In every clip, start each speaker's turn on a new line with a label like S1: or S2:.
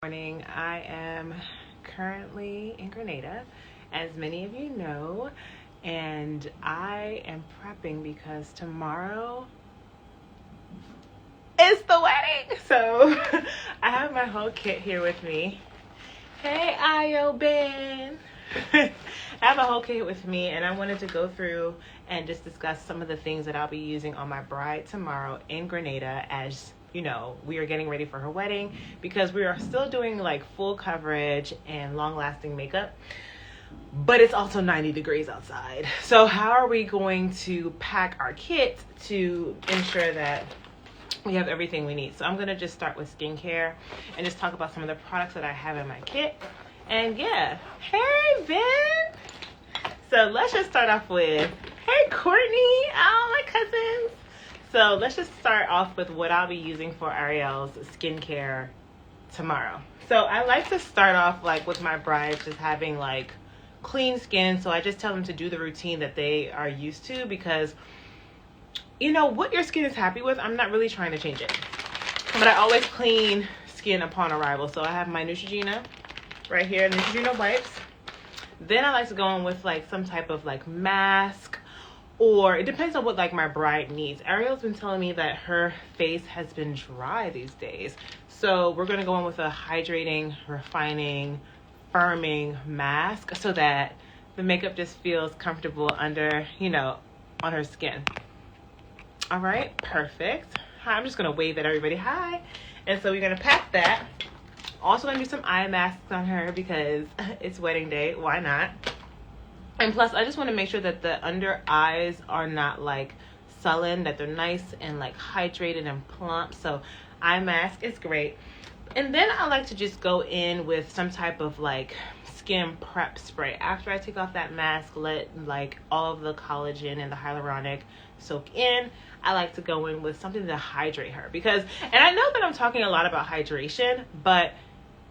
S1: Morning. I am currently in Grenada, as many of you know, and I am prepping because tomorrow is the wedding. So I have my whole kit here with me. Hey, Ayo Ben. I have a whole kit with me, and I wanted to go through and just discuss some of the things that I'll be using on my bride tomorrow in Grenada, as you know, we are getting ready for her wedding because we are still doing like full coverage and long lasting makeup, but it's also 90 degrees outside. So how are we going to pack our kit to ensure that we have everything we need? So I'm going to just start with skincare and just talk about some of the products that I have in my kit. And yeah, hey Ben. So let's just start off with, hey Courtney, oh my cousins. So let's just start off with what I'll be using for Ariel's skincare tomorrow. So I like to start off like with my brides just having like clean skin. So I just tell them to do the routine that they are used to, because you know what your skin is happy with, I'm not really trying to change it. But I always clean skin upon arrival. So I have my Neutrogena right here, Neutrogena wipes. Then I like to go in with like some type of like mask, or it depends on what like my bride needs. Ariel's been telling me that her face has been dry these days. So we're going to go in with a hydrating, refining, firming mask so that the makeup just feels comfortable under, you know, on her skin. All right, perfect. Hi, I'm just going to wave at everybody. Hi. And so we're going to pack that. Also going to do some eye masks on her because it's wedding day. Why not? And plus, I just want to make sure that the under eyes are not like sullen, that they're nice and like hydrated and plump. So eye mask is great. And then I like to just go in with some type of like skin prep spray. After I take off that mask, let like all of the collagen and the hyaluronic soak in. I like to go in with something to hydrate her, because, and I know that I'm talking a lot about hydration, but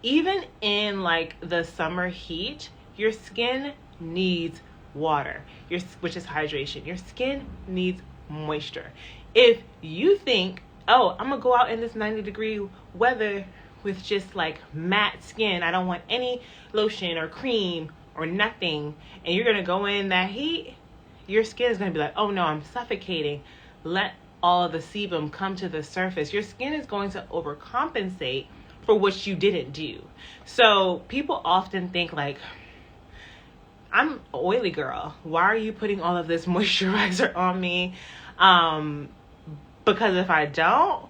S1: even in like the summer heat, your skin needs water, which is hydration. Your skin needs moisture. If you think, oh, I'm gonna go out in this 90-degree weather with just like matte skin, I don't want any lotion or cream or nothing, and you're gonna go in that heat, your skin is gonna be like, oh no, I'm suffocating. Let all of the sebum come to the surface. Your skin is going to overcompensate for what you didn't do. So people often think like, I'm an oily girl, why are you putting all of this moisturizer on me? Because if I don't,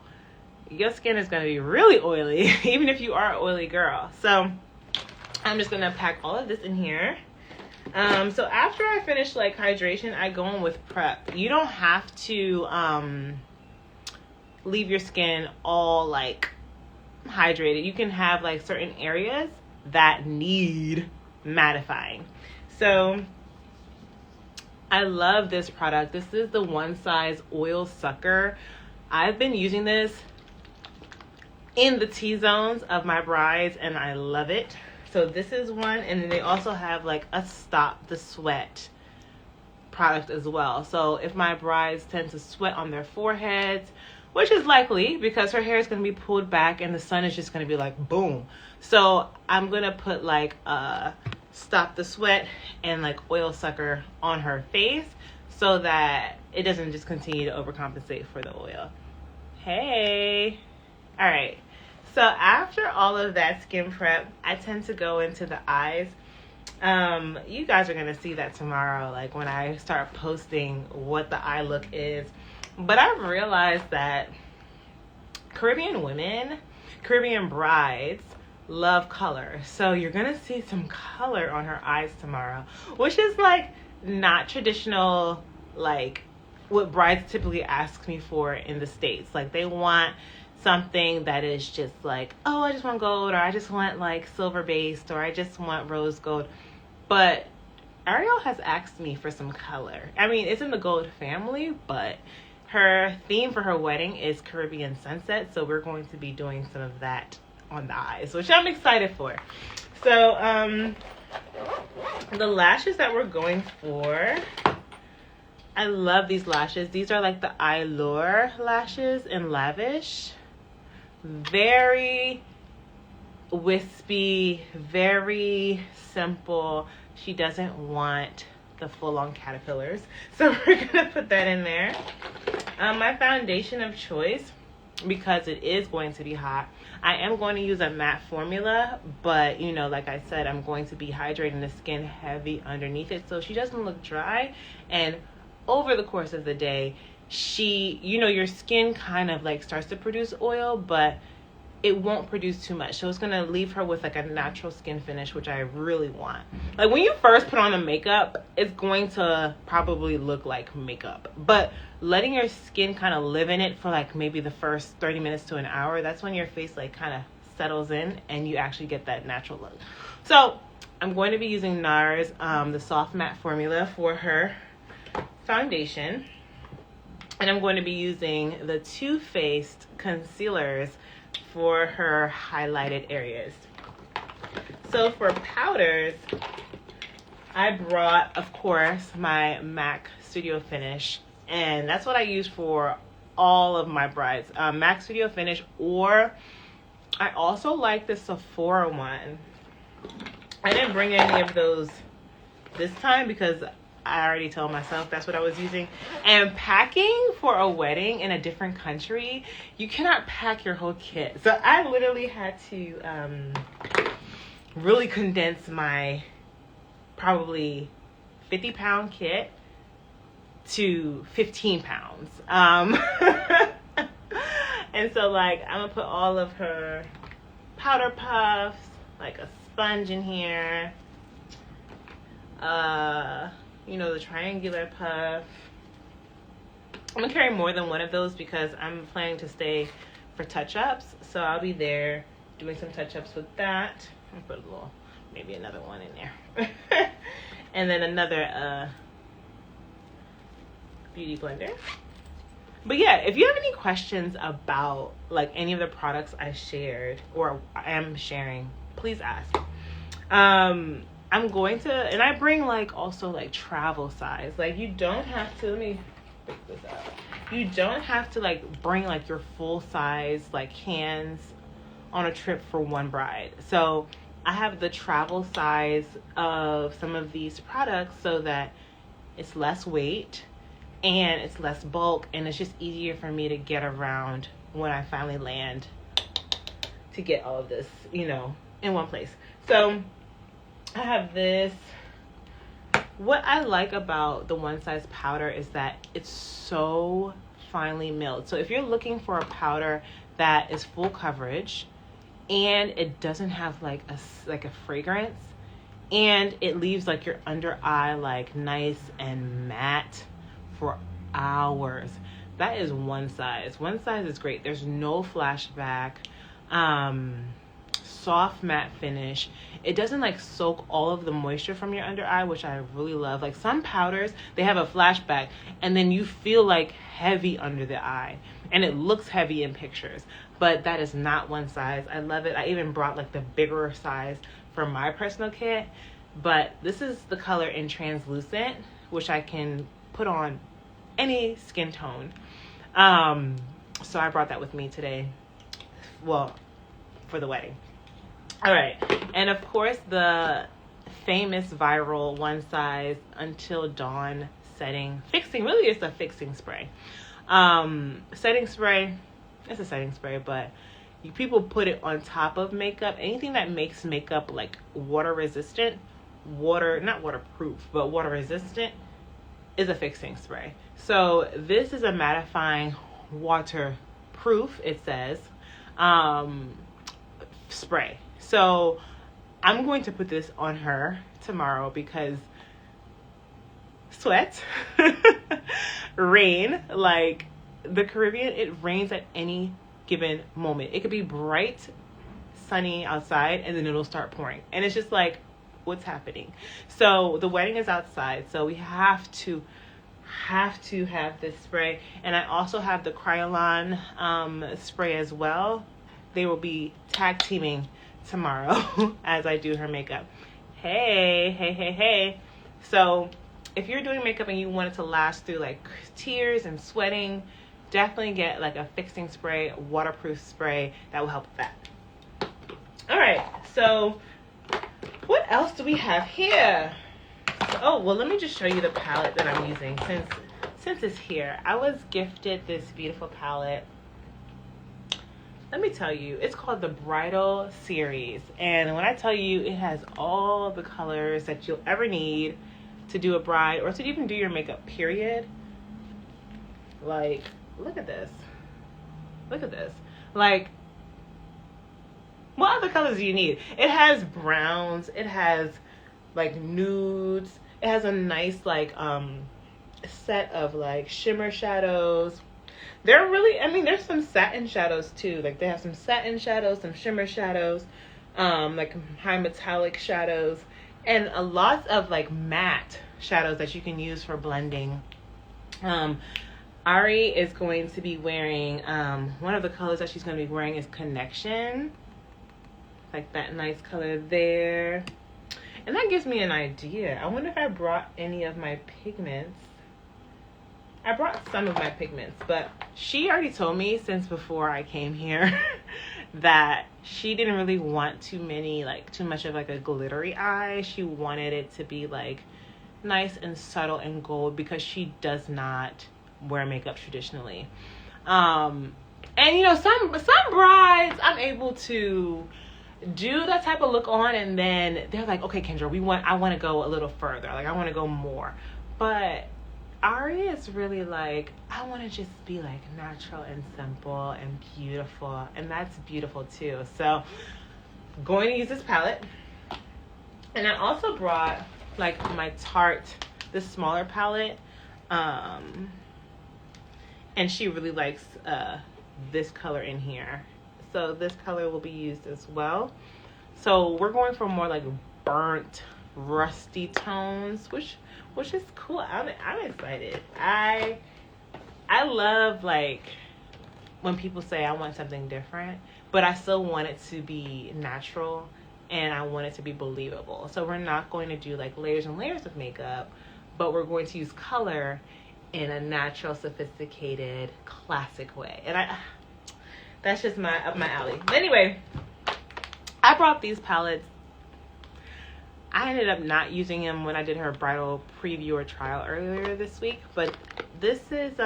S1: your skin is going to be really oily, even if you are an oily girl. So I'm just going to pack all of this in here. So after I finish like hydration, I go in with prep. You don't have to leave your skin all like hydrated. You can have like certain areas that need mattifying. So I love this product. This is the One Size Oil Sucker. I've been using this in the T-zones of my brides and I love it. So this is one, and then they also have like a Stop the Sweat product as well. So if my brides tend to sweat on their foreheads, which is likely because her hair is going to be pulled back and the sun is just going to be like boom. So I'm going to put like a Stop the Sweat and like oil sucker on her face so that it doesn't just continue to overcompensate for the oil. Hey. All right. So after all of that skin prep, I tend to go into the eyes. You guys are going to see that tomorrow, like when I start posting what the eye look is. But I've realized that Caribbean women, Caribbean brides, love color. So you're going to see some color on her eyes tomorrow, which is like not traditional, like what brides typically ask me for in the States. Like they want something that is just like, oh, I just want gold, or I just want like silver based, or I just want rose gold. But Ariel has asked me for some color. I mean, it's in the gold family, but her theme for her wedding is Caribbean sunset. So we're going to be doing some of that on the eyes, which I'm excited for. So the lashes that we're going for, I love these lashes. These are like the Allure lashes in Lavish. Very wispy, very simple. She doesn't want the full-on caterpillars, so we're gonna put that in there. My foundation of choice, because it is going to be hot, I am going to use a matte formula, but you know, like I said, I'm going to be hydrating the skin heavy underneath it so she doesn't look dry. And over the course of the day, your skin kind of like starts to produce oil, but it won't produce too much. So it's going to leave her with like a natural skin finish, which I really want. Like when you first put on the makeup, it's going to probably look like makeup. But letting your skin kind of live in it for like maybe the first 30 minutes to an hour, that's when your face like kind of settles in and you actually get that natural look. So I'm going to be using NARS, the soft matte formula for her foundation. And I'm going to be using the Too Faced concealers for her highlighted areas. So for powders, I brought, of course, my MAC Studio Finish, and that's what I use for all of my brides. MAC Studio Finish, or I also like the Sephora one. I didn't bring any of those this time because I already told myself that's what I was using. And packing for a wedding in a different country, you cannot pack your whole kit. So I literally had to really condense my probably 50-pound kit to 15 pounds. And so like I'm gonna put all of her powder puffs, like a sponge in here. The triangular puff. I'm gonna carry more than one of those because I'm planning to stay for touch-ups. So I'll be there doing some touch-ups with that. I'll put maybe another one in there. And then another beauty blender. But yeah, if you have any questions about like any of the products I shared or I am sharing, please ask. I'm going to, and I bring like also like travel size. Like you don't have to, let me pick this up. You don't have to like bring like your full size like hands on a trip for one bride. So I have the travel size of some of these products so that it's less weight and it's less bulk and it's just easier for me to get around when I finally land to get all of this, in one place. So I have this. What I like about the one size powder is that it's so finely milled. So if you're looking for a powder that is full coverage and it doesn't have like a fragrance and it leaves like your under eye like nice and matte for hours, that is one size. One size is great. There's no flashback. Soft matte finish. It doesn't like soak all of the moisture from your under eye, which I really love. Like some powders, they have a flashback and then you feel like heavy under the eye and it looks heavy in pictures, but that is not one size. I love it. I even brought like the bigger size for my personal kit, but this is the color in translucent, which I can put on any skin tone. So I brought that with me today. Well, for the wedding. All right, and of course the famous viral one size Until Dawn setting fixing. Really, it's a fixing spray. Setting spray. It's a setting spray, but people put it on top of makeup. Anything that makes makeup like water resistant, not waterproof, but water resistant, is a fixing spray. So this is a mattifying waterproof. It says spray. So I'm going to put this on her tomorrow because sweat, rain, like the Caribbean, it rains at any given moment. It could be bright, sunny outside and then it'll start pouring. And it's just like, what's happening? So the wedding is outside. So we have to have this spray. And I also have the Kryolan spray as well. They will be tag teaming tomorrow as I do her makeup. Hey. So if you're doing makeup and you want it to last through like tears and sweating, definitely get like a fixing spray, waterproof spray that will help with that. All right, so what else do we have here? Oh, well, let me just show you the palette that I'm using since it's here. I was gifted this beautiful palette. Let me tell you, it's called the Bridal Series. And when I tell you, it has all the colors that you'll ever need to do a bride or to even do your makeup, period. Like, look at this. Look at this. Like, what other colors do you need? It has browns. It has, like, nudes. It has a nice, like, set of, like, shimmer shadows. They're really, I mean, there's some satin shadows, too. Like, they have some satin shadows, some shimmer shadows, like, high metallic shadows, and a lot of, like, matte shadows that you can use for blending. Ari is going to be wearing, one of the colors that she's going to be wearing is Connection. Like that nice color there. And that gives me an idea. I wonder if I brought any of my pigments. I brought some of my pigments, but she already told me since before I came here that she didn't really want too much of like a glittery eye. She wanted it to be like nice and subtle and gold because she does not wear makeup traditionally. And you know, some brides I'm able to do that type of look on, and then they're like, okay, Kendra, I want to go a little further. Like, I want to go more. But Ari is really like, I want to just be like natural and simple and beautiful, and that's beautiful too. So, going to use this palette, and I also brought like my Tarte, this smaller palette, and she really likes this color in here. So this color will be used as well. So we're going for more like burnt, rusty tones, which is cool. I'm excited. I love like when people say I want something different, but I still want it to be natural and I want it to be believable. So we're not going to do like layers and layers of makeup, but we're going to use color in a natural, sophisticated, classic way. And that's just up my alley. But anyway, I brought these palettes. I ended up not using them when I did her bridal preview or trial earlier this week. But this is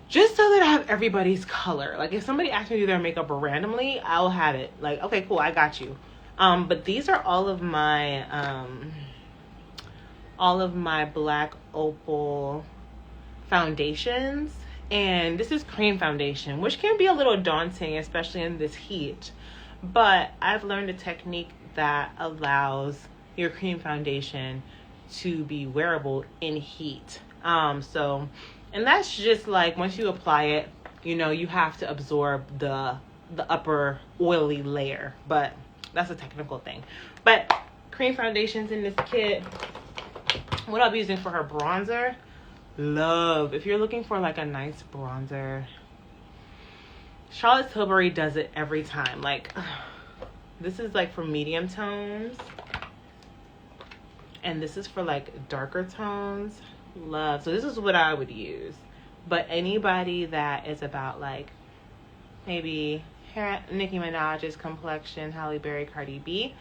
S1: just so that I have everybody's color. Like if somebody asks me to do their makeup randomly, I'll have it. Like, okay, cool, I got you. But these are all of my black opal foundations. And this is cream foundation, which can be a little daunting, especially in this heat. But I've learned a technique that allows your cream foundation to be wearable in heat. And that's just like once you apply it, you know, you have to absorb the upper oily layer. But that's a technical thing. But cream foundations in this kit. What I'll be using for her bronzer. Love, if you're looking for like a nice bronzer, Charlotte Tilbury does it every time. Like this is like for medium tones, and this is for like darker tones. Love. So this is what I would use, but anybody that is about like maybe Nicki Minaj's complexion, Halle Berry, Cardi B,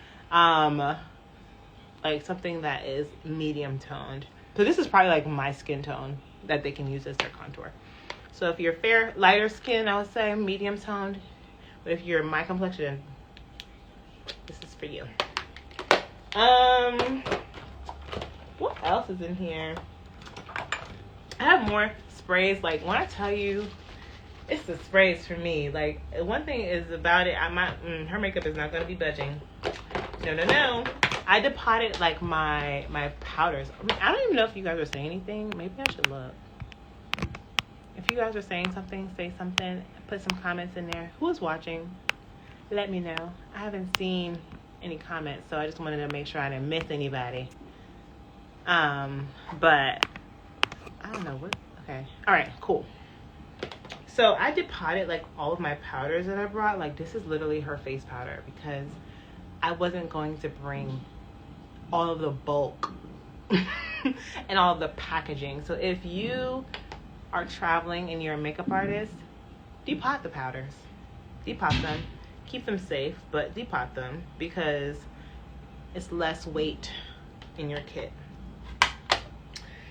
S1: like something that is medium toned. So this is probably like my skin tone that they can use as their contour. So if you're fair, lighter skin, I would say medium toned. But if you're my complexion, this is for you. What else is in here? I have more sprays. Like when I tell you, it's the sprays for me. Like one thing is about it, her makeup is not going to be budging. No. I depotted like my powders. I don't even know if you guys are saying anything. Maybe I should look. If you guys are saying something, say something. Put some comments in there. Who is watching? Let me know. I haven't seen any comments, so I just wanted to make sure I didn't miss anybody. But I don't know what. Okay. All right. Cool. So I depotted like all of my powders that I brought. Like this is literally her face powder because I wasn't going to bring all of the bulk and all of the packaging. So if you are traveling and you're a makeup artist, depot the powders. Depot them. keep them safe, but depot them because it's less weight in your kit.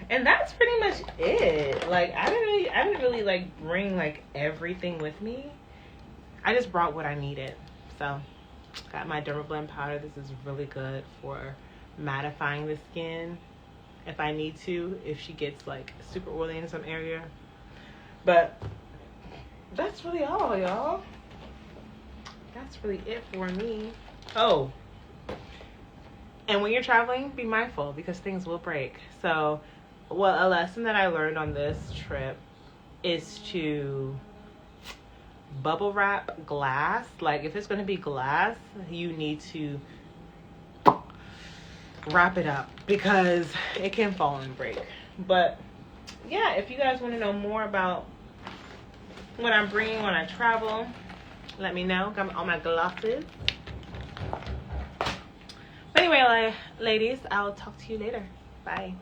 S1: And that's pretty much it. Like I didn't really like bring like everything with me. I just brought what I needed. So got my Dermablend powder. This is really good for mattifying the skin if I need to, if she gets like super oily in some area. But that's really all, y'all. That's really it for me. Oh, and when you're traveling, be mindful because things will break. So, well, a lesson that I learned on this trip is to bubble wrap glass. Like, if it's going to be glass, you need to wrap it up because it can fall and break. But, yeah, if you guys want to know more about what I'm bringing when I travel, let me know. Got all my glasses. But anyway, ladies, I'll talk to you later. Bye.